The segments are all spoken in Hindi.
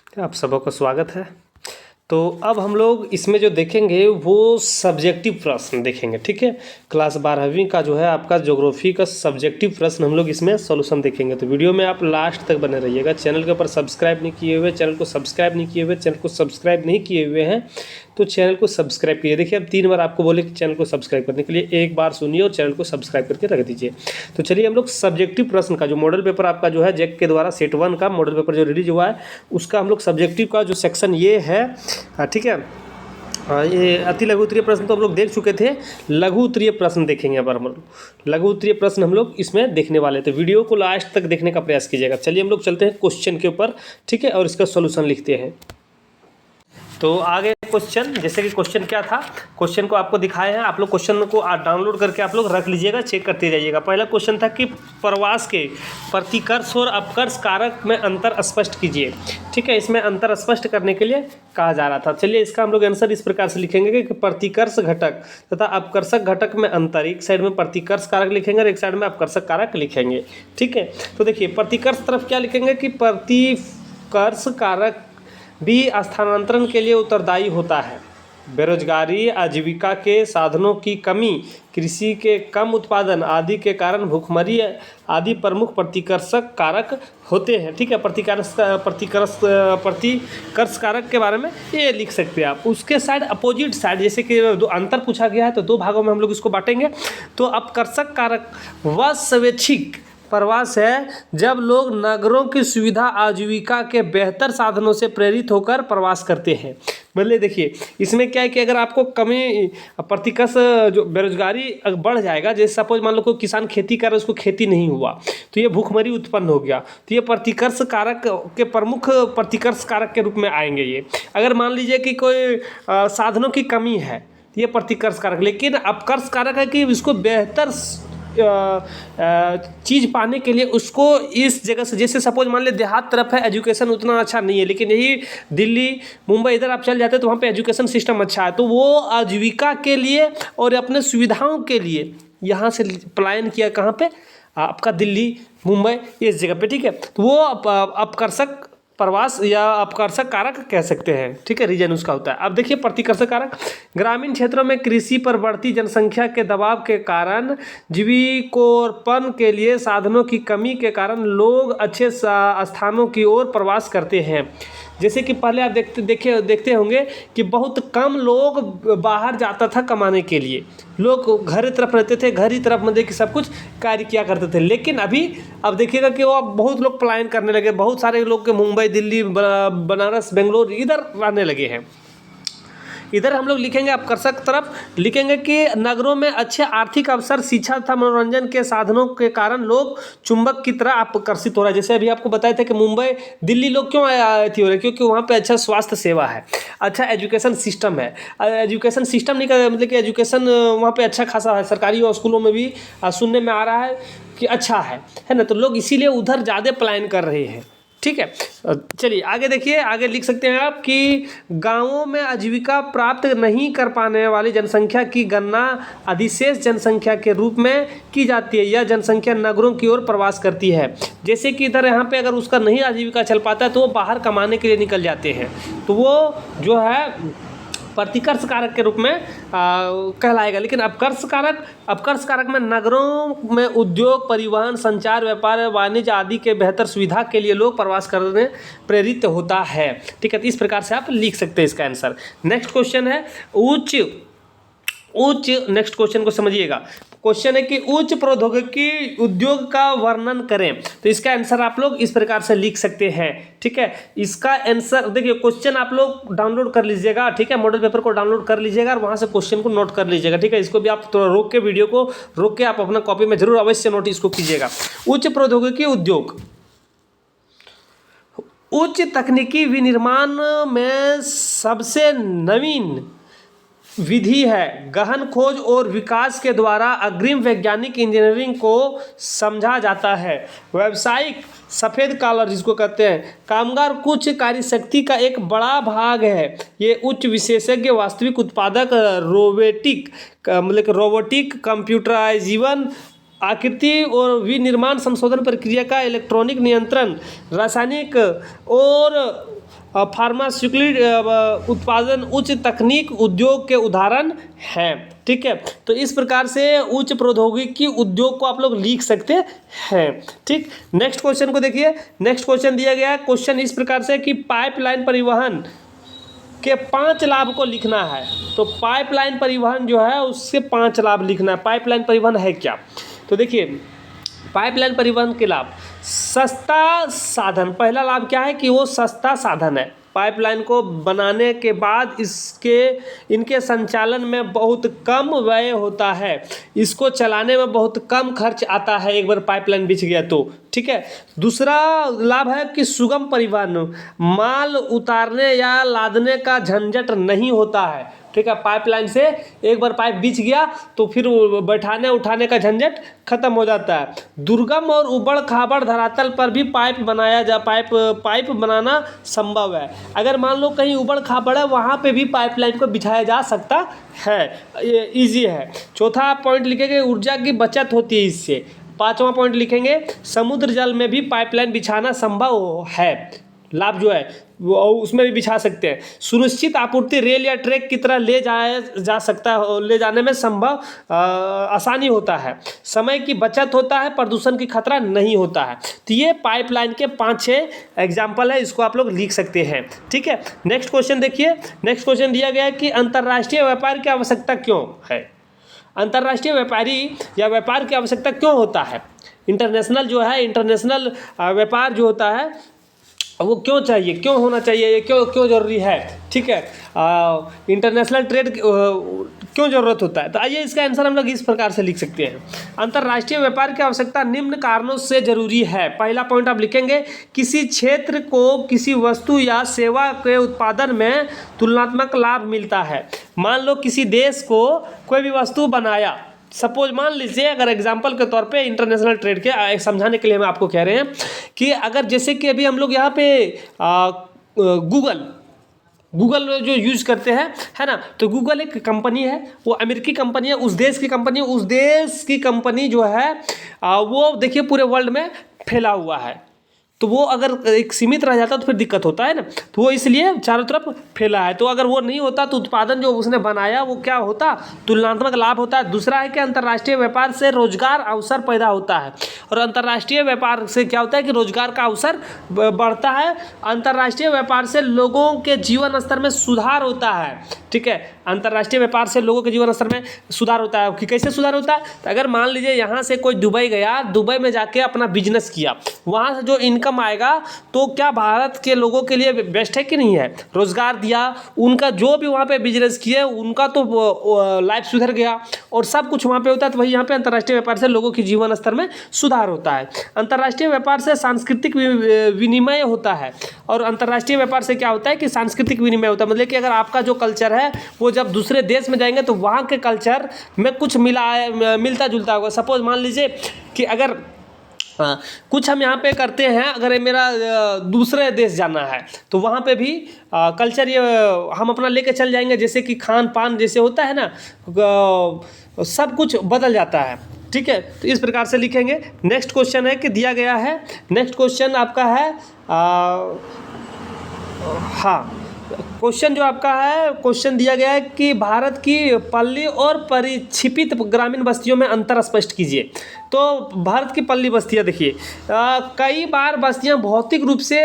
आप सबका स्वागत है। तो अब हम लोग इसमें जो देखेंगे वो सब्जेक्टिव प्रश्न देखेंगे, ठीक है। क्लास 12वीं का जो है आपका ज्योग्राफी का सब्जेक्टिव प्रश्न हम लोग इसमें सॉल्यूशन देखेंगे। तो वीडियो में आप लास्ट तक बने रहिएगा। चैनल के ऊपर सब्सक्राइब नहीं किए हुए, चैनल को सब्सक्राइब नहीं किए हुए हैं तो चैनल को सब्सक्राइब कीजिए। देखिए अब 3 बार आपको बोले कि चैनल को सब्सक्राइब करने के लिए, एक बार सुनिए और चैनल को सब्सक्राइब करके रख दीजिए। तो चलिए हम लोग सब्जेक्टिव प्रश्न का जो मॉडल पेपर आपका जो है जैक के द्वारा सेट 1 का मॉडल पेपर जो रिलीज हुआ है उसका हम लोग सब्जेक्टिव का जो सेक्शन ये है, ठीक है। ये अति लघु उत्तरीय प्रश्न तो हम लोग देख चुके थे। लघु उत्तरीय प्रश्न देखेंगे। अब हम लोग लघु उत्तरीय प्रश्न हम लोग इसमें देखने वाले थे। वीडियो को लास्ट तक देखने का प्रयास कीजिएगा। चलिए हम लोग चलते हैं क्वेश्चन के ऊपर, ठीक है, और इसका सॉल्यूशन लिखते हैं। तो आगे क्वेश्चन, जैसे कि क्वेश्चन क्या था, क्वेश्चन को आपको दिखाए हैं। आप लोग क्वेश्चन को डाउनलोड करके आप लोग रख लीजिएगा, चेक करते जाइएगा। पहला क्वेश्चन था कि प्रवास के प्रतिकर्ष और अपकर्ष कारक में अंतर स्पष्ट कीजिए, ठीक है। इसमें अंतर स्पष्ट करने के लिए कहा जा रहा था। चलिए इसका हम लोग आंसर इस प्रकार से लिखेंगे कि प्रतिकर्ष घटक तथा अपकर्षक घटक में अंतर, एक साइड में प्रतिकर्ष कारक लिखेंगे और एक साइड में अपकर्षक कारक लिखेंगे, ठीक है। तो देखिए प्रतिकर्ष तरफ क्या लिखेंगे कि प्रतिकर्ष कारक भी स्थानांतरण के लिए उत्तरदायी होता है। बेरोजगारी, आजीविका के साधनों की कमी, कृषि के कम उत्पादन आदि के कारण भूखमरी आदि प्रमुख प्रतिकर्षक कारक होते हैं, ठीक है। प्रतिकर्ष कारक के बारे में ये लिख सकते हैं आप। उसके साइड अपोजिट साइड, जैसे कि दो अंतर पूछा गया है तो 2 भागों में हम लोग इसको बांटेंगे। तो अपकर्षक कारक वह स्वैच्छिक प्रवास है जब लोग नगरों की सुविधा आजीविका के बेहतर साधनों से प्रेरित होकर प्रवास करते हैं। मतलब देखिए इसमें क्या है कि अगर आपको कमी प्रतिकर्ष जो बेरोजगारी बढ़ जाएगा, जैसे सपोज मान लो कोई किसान खेती कर रहा है, उसको खेती नहीं हुआ तो ये भूखमरी उत्पन्न हो गया, तो ये प्रतिकर्ष कारक के प्रमुख प्रतिकर्ष कारक के रूप में आएंगे ये। अगर मान लीजिए कि कोई साधनों की कमी है तो ये प्रतिकर्ष कारक, लेकिन अपकर्ष कारक है कि इसको बेहतर चीज़ पाने के लिए उसको इस जगह से, जैसे सपोज मान ले देहात तरफ है एजुकेशन उतना अच्छा नहीं है, लेकिन यही दिल्ली मुंबई इधर आप चल जाते हैं तो वहाँ पे एजुकेशन सिस्टम अच्छा है, तो वो आजीविका के लिए और अपने सुविधाओं के लिए यहाँ से पलायन किया। कहाँ पे? आपका दिल्ली मुंबई इस जगह पे, ठीक है। तो वो अपकर्षक प्रवास या अपकर्षक कारक कह सकते हैं, ठीक है, रीजन उसका होता है। अब देखिए प्रतिकर्षक कारक, ग्रामीण क्षेत्रों में कृषि पर बढ़ती जनसंख्या के दबाव के कारण जीविकोत्पादन के लिए साधनों की कमी के कारण लोग अच्छे स्थानों की ओर प्रवास करते हैं। जैसे कि पहले आप देखते होंगे कि बहुत कम लोग बाहर जाता था कमाने के लिए, लोग घर ही तरफ रहते थे, घर ही तरफ मतलब कि सब कुछ कार्य किया करते थे। लेकिन अभी अब देखिएगा कि वो अब बहुत लोग पलायन करने लगे, बहुत सारे लोग के मुंबई, दिल्ली, बनारस, बेंगलोर इधर रहने लगे हैं। इधर हम लोग लिखेंगे अपकर्षक तरफ लिखेंगे कि नगरों में अच्छे आर्थिक अवसर, शिक्षा तथा मनोरंजन के साधनों के कारण लोग चुंबक की तरह आकर्षित हो रहा है। जैसे अभी आपको बताया था कि मुंबई, दिल्ली लोग क्यों आए हो रहे, क्योंकि वहाँ पे अच्छा स्वास्थ्य सेवा है, अच्छा एजुकेशन सिस्टम है। एजुकेशन सिस्टम नहीं कर मतलब कि एजुकेशन वहाँ पे अच्छा खासा है, सरकारी स्कूलों में भी सुनने में आ रहा है कि अच्छा है ना। तो लोग इसीलिए उधर ज़्यादा पलायन कर रहे हैं, ठीक है। चलिए आगे देखिए, आगे लिख सकते हैं आप कि गांवों में आजीविका प्राप्त नहीं कर पाने वाली जनसंख्या की गणना अधिशेष जनसंख्या के रूप में की जाती है। यह जनसंख्या नगरों की ओर प्रवास करती है। जैसे कि इधर यहाँ पे अगर उसका नहीं आजीविका चल पाता है तो वो बाहर कमाने के लिए निकल जाते हैं, तो वो जो है प्रतिकर्ष कारक के रूप में कहलाएगा। लेकिन अपकर्ष कारक में नगरों में उद्योग, परिवहन, संचार, व्यापार, वाणिज्य आदि के बेहतर सुविधा के लिए लोग प्रवास करने प्रेरित होता है, ठीक है। तो इस प्रकार से आप लिख सकते हैं इसका आंसर। नेक्स्ट क्वेश्चन है नेक्स्ट क्वेश्चन को समझिएगा। क्वेश्चन है कि उच्च प्रौद्योगिकी उद्योग का वर्णन करें। तो इसका आंसर आप लोग इस प्रकार से लिख सकते हैं, ठीक है। इसका आंसर देखिए, क्वेश्चन आप लोग डाउनलोड कर लीजिएगा, ठीक है, मॉडल पेपर को डाउनलोड कर लीजिएगा और वहां से क्वेश्चन को नोट कर लीजिएगा, ठीक है। इसको भी आप थोड़ा रोक के, वीडियो को रोक के आप अपना कॉपी में जरूर अवश्य नोट इसको कीजिएगा। उच्च प्रौद्योगिकी उद्योग उच्च तकनीकी विनिर्माण में सबसे नवीन विधि है। गहन खोज और विकास के द्वारा अग्रिम वैज्ञानिक इंजीनियरिंग को समझा जाता है। व्यावसायिक सफ़ेद कॉलर जिसको कहते हैं, कामगार कुछ कार्यशक्ति का एक बड़ा भाग है। ये उच्च विशेषज्ञ, वास्तविक उत्पादक, रोबोटिक कंप्यूटराइजीवन आकृति और विनिर्माण संशोधन प्रक्रिया का इलेक्ट्रॉनिक नियंत्रण, रासायनिक और फार्मास्यूटिकल उत्पादन उच्च तकनीक उद्योग के उदाहरण हैं। ठीक है, तो इस प्रकार से उच्च प्रौद्योगिकी उद्योग को आप लोग लिख सकते हैं। ठीक, नेक्स्ट क्वेश्चन को देखिए। नेक्स्ट क्वेश्चन दिया गया है, क्वेश्चन इस प्रकार से कि पाइपलाइन परिवहन के 5 लाभ को लिखना है। तो पाइपलाइन परिवहन जो है उससे 5 लाभ लिखना है। पाइपलाइन परिवहन है क्या? तो देखिए, पाइपलाइन परिवहन के लाभ, सस्ता साधन। पहला लाभ क्या है कि वो सस्ता साधन है। पाइपलाइन को बनाने के बाद इनके संचालन में बहुत कम व्यय होता है, इसको चलाने में बहुत कम खर्च आता है एक बार पाइपलाइन बिछ गया तो। ठीक है, दूसरा लाभ है कि सुगम परिवहन, माल उतारने या लादने का झंझट नहीं होता है। ठीक है, पाइपलाइन से एक बार पाइप बिछ गया तो फिर बैठाने उठाने का झंझट खत्म हो जाता है। दुर्गम और उबड़ खाबड़ धरातल पर भी पाइप बनाना संभव है। अगर मान लो कहीं उबड़ खाबड़ है, वहाँ पे भी पाइपलाइन को बिछाया जा सकता है, ये ईजी है। चौथा पॉइंट लिखेंगे, ऊर्जा की बचत होती है इससे। 5वां पॉइंट लिखेंगे, समुद्र जल में भी पाइपलाइन बिछाना संभव है। लाभ जो है वो उसमें भी बिछा सकते हैं। सुनिश्चित आपूर्ति, रेल या ट्रक की तरह ले जाने में संभव आसानी होता है। समय की बचत होता है, प्रदूषण की खतरा नहीं होता है। तो ये पाइपलाइन के 5-6 एग्जाम्पल है, इसको आप लोग लिख सकते हैं। ठीक है, नेक्स्ट क्वेश्चन देखिए। नेक्स्ट क्वेश्चन दिया गया है कि अंतर्राष्ट्रीय व्यापार की आवश्यकता क्यों है? अंतर्राष्ट्रीय व्यापार की आवश्यकता क्यों होता है? इंटरनेशनल व्यापार जो होता है वो क्यों चाहिए, क्यों होना चाहिए, ये क्यों ज़रूरी है? ठीक है, इंटरनेशनल ट्रेड क्यों ज़रूरत होता है? तो आइए इसका आंसर हम लोग इस प्रकार से लिख सकते हैं। अंतर्राष्ट्रीय व्यापार की आवश्यकता निम्न कारणों से जरूरी है। पहला पॉइंट आप लिखेंगे, किसी क्षेत्र को किसी वस्तु या सेवा के उत्पादन में तुलनात्मक लाभ मिलता है। मान लो किसी देश को कोई भी वस्तु बनाया, सपोज मान लीजिए, अगर एग्जांपल के तौर पे इंटरनेशनल ट्रेड के समझाने के लिए हम आपको कह रहे हैं कि अगर जैसे कि अभी हम लोग यहाँ पे गूगल जो यूज़ करते हैं, है ना, तो गूगल एक कंपनी है, वो अमेरिकी कंपनी है, उस देश की कंपनी है। उस देश की कंपनी जो है वो देखिए पूरे वर्ल्ड में फैला हुआ है। तो वो अगर एक सीमित रह जाता तो फिर दिक्कत होता है ना, तो वो इसलिए चारों तरफ फैला है। तो अगर वो नहीं होता तो उत्पादन जो उसने बनाया वो क्या होता, तुलनात्मक लाभ होता है। दूसरा है कि अंतर्राष्ट्रीय व्यापार से रोजगार अवसर पैदा होता है, और अंतर्राष्ट्रीय व्यापार से क्या होता है कि रोजगार का अवसर बढ़ता है। अंतर्राष्ट्रीय व्यापार से लोगों के जीवन स्तर में सुधार होता है। ठीक है, अंतर्राष्ट्रीय व्यापार से लोगों के जीवन स्तर में सुधार होता है। कि कैसे सुधार होता है? तो अगर मान लीजिए यहाँ से कोई दुबई गया, दुबई में जाके अपना बिजनेस किया, वहाँ से जो इनकम आएगा तो क्या भारत के लोगों के लिए बेस्ट है कि नहीं है? रोजगार दिया, उनका जो भी वहाँ पे बिजनेस किया उनका तो लाइफ सुधर गया और सब कुछ वहाँ पे होता है। तो वही यहाँ पे अंतर्राष्ट्रीय व्यापार से लोगों के जीवन स्तर में सुधार होता है। अंतर्राष्ट्रीय व्यापार से सांस्कृतिक विनिमय होता है, और अंतर्राष्ट्रीय व्यापार से क्या होता है कि सांस्कृतिक विनिमय होता है। मतलब कि अगर आपका जो कल्चर है वो जब दूसरे देश में जाएंगे तो वहाँ के कल्चर में कुछ मिलता जुलता होगा। सपोज मान लीजिए कि अगर कुछ हम यहाँ पे करते हैं, अगर मेरा दूसरे देश जाना है तो वहाँ पे भी कल्चर ये हम अपना लेके चल जाएंगे, जैसे कि खान पान जैसे होता है ना, सब कुछ बदल जाता है। ठीक है, तो इस प्रकार से लिखेंगे। नेक्स्ट क्वेश्चन है कि दिया गया है, नेक्स्ट क्वेश्चन आपका है क्वेश्चन जो आपका है, क्वेश्चन दिया गया है कि भारत की पल्ली और परिक्षेपित ग्रामीण बस्तियों में अंतर स्पष्ट कीजिए। तो भारत की पल्ली बस्तियां देखिए, कई बार बस्तियां भौतिक रूप से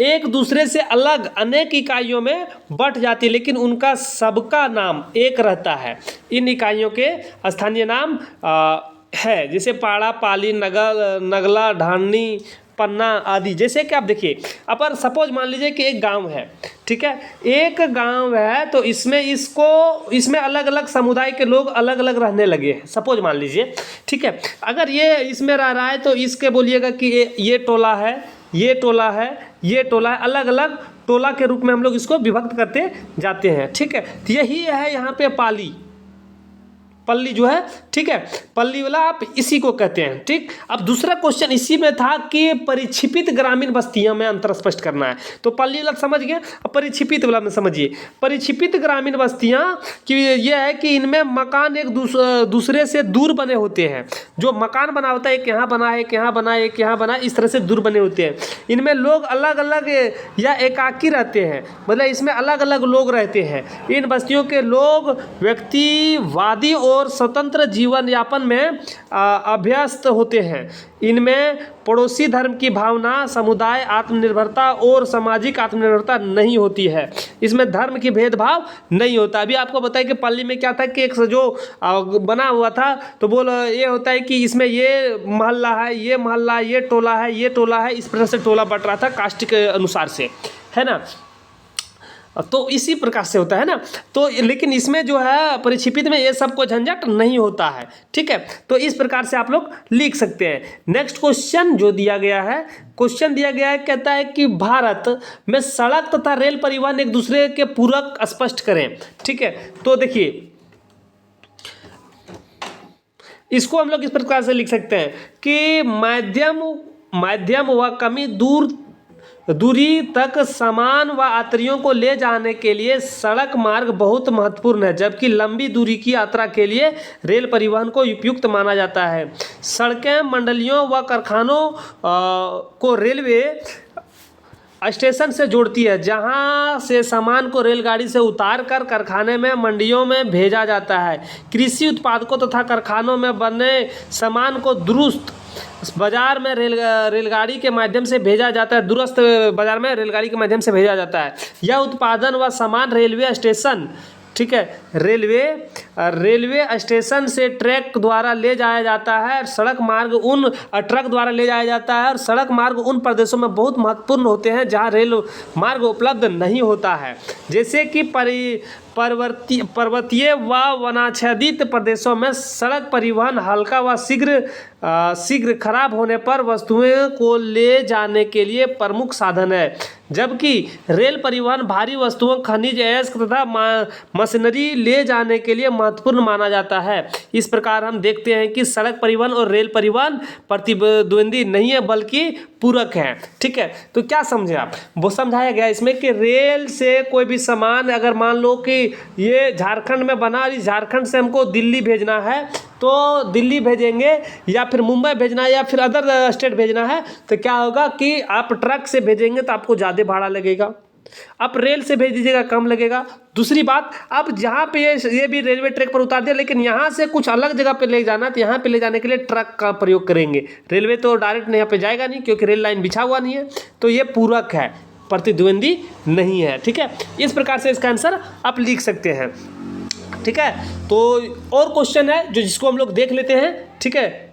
एक दूसरे से अलग अनेक इकाइयों में बंट जाती है, लेकिन उनका सबका नाम एक रहता है। इन इकाइयों के स्थानीय नाम है, जैसे पाड़ा, पाली, नगला, ढानी, पन्ना आदि। जैसे कि आप देखिए, अपर सपोज मान लीजिए कि एक गांव है, ठीक है, एक गांव है, तो इसमें अलग अलग समुदाय के लोग अलग अलग रहने लगे हैं, सपोज मान लीजिए। ठीक है, अगर ये इसमें रह रहा है तो इसके बोलिएगा कि ये टोला है, ये टोला है, ये टोला है, अलग अलग टोला के रूप में हम लोग इसको विभक्त करते जाते हैं। ठीक है, तो यही है यहाँ पे पाली। पल्ली जो है, ठीक है, पल्ली वाला आप इसी को कहते हैं। ठीक, अब दूसरा क्वेश्चन इसी में था कि परिक्षेपित ग्रामीण बस्तियों में अंतर स्पष्ट करना है। तो पल्ली वाला समझ गए, अब परिक्षेपित वाला में समझिए। परिक्षेपित ग्रामीण बस्तियां कि ये है कि इनमें मकान एक दूसरे से दूर बने होते हैं। जो मकान बना होता है, एक यहाँ बना है, एक यहाँ बना है, एक यहाँ बना है, इस तरह से दूर बने होते हैं। इनमें लोग अलग अलग या एकाकी रहते हैं, मतलब इसमें अलग अलग लोग रहते हैं। इन बस्तियों के लोग व्यक्तिवादी और स्वतंत्र जीवन यापन में अभ्यस्त होते हैं। इनमें पड़ोसी धर्म की भावना, समुदाय आत्मनिर्भरता और सामाजिक आत्मनिर्भरता नहीं होती है। इसमें धर्म की भेदभाव नहीं होता। अभी आपको बताया कि पल्ली में क्या था कि एक जो बना हुआ था, तो बोल ये होता है कि इसमें ये मोहल्ला है, ये मोहल्ला, ये टोला है, ये टोला है, इस तरह से टोला बट रहा था कास्ट के अनुसार से, है ना। तो इसी प्रकार से होता है ना। तो लेकिन इसमें जो है परिक्षेपित में ये सब को झंझट नहीं होता है। ठीक है, तो इस प्रकार से आप लोग लिख सकते हैं। नेक्स्ट क्वेश्चन जो दिया गया है, क्वेश्चन दिया गया है, कहता है कि भारत में सड़क तथा रेल परिवहन एक दूसरे के पूरक स्पष्ट करें। ठीक है, तो देखिए इसको हम लोग इस प्रकार से लिख सकते हैं कि माध्यम व कमी दूरी तक सामान व यात्रियों को ले जाने के लिए सड़क मार्ग बहुत महत्वपूर्ण है, जबकि लंबी दूरी की यात्रा के लिए रेल परिवहन को उपयुक्त माना जाता है। सड़कें मंडलियों व कारखानों को रेलवे स्टेशन से जोड़ती है, जहां से सामान को रेलगाड़ी से उतारकर कारखाने में मंडियों में भेजा जाता है। कृषि उत्पादकों तथा कारखानों में बने सामान को दुरुस्त बाजार में रेलगाड़ी के माध्यम से भेजा जाता है। दुरुस्त बाजार में रेलगाड़ी के माध्यम से भेजा जाता है। यह उत्पादन व सामान रेलवे स्टेशन, ठीक है, रेलवे स्टेशन से ट्रक द्वारा ले जाया जाता है। सड़क मार्ग उन ट्रक द्वारा ले जाया जाता है और सड़क मार्ग उन प्रदेशों में बहुत महत्वपूर्ण होते हैं जहां रेल मार्ग उपलब्ध नहीं होता है, जैसे कि पर्वतीय व वनाच्छादित प्रदेशों में सड़क परिवहन हल्का व शीघ्र खराब होने पर वस्तुओं को ले जाने के लिए प्रमुख साधन है, जबकि रेल परिवहन भारी वस्तुओं, खनिज अयस्क तथा मशीनरी ले जाने के लिए महत्वपूर्ण माना जाता है। इस प्रकार हम देखते हैं कि सड़क परिवहन और रेल परिवहन प्रतिद्वंदी नहीं है बल्कि पूरक है। ठीक है, तो क्या समझे आप, वो समझाया गया इसमें कि रेल से कोई भी सामान, अगर मान लो कि ये झारखंड में बना, इस झारखंड से हमको दिल्ली भेजना है तो दिल्ली भेजेंगे, या फिर मुंबई भेजना है, या फिर अदर स्टेट भेजना है, तो क्या होगा कि आप ट्रक से भेजेंगे तो आपको ज़्यादा भाड़ा लगेगा, आप रेल से भेज दीजिएगा कम लगेगा। दूसरी बात, आप जहाँ पे ये भी रेलवे ट्रैक पर उतार दिया, लेकिन यहाँ से कुछ अलग जगह पे ले जाना, तो यहाँ पे ले जाने के लिए ट्रक का प्रयोग करेंगे। रेलवे तो डायरेक्ट यहाँ पे जाएगा नहीं, क्योंकि रेल लाइन बिछा हुआ नहीं है, तो ये पूरक है, प्रतिद्वंदी नहीं है। ठीक है, इस प्रकार से इसका आंसर आप लिख सकते हैं। ठीक है, तो और क्वेश्चन है जो जिसको हम लोग देख लेते हैं। ठीक है,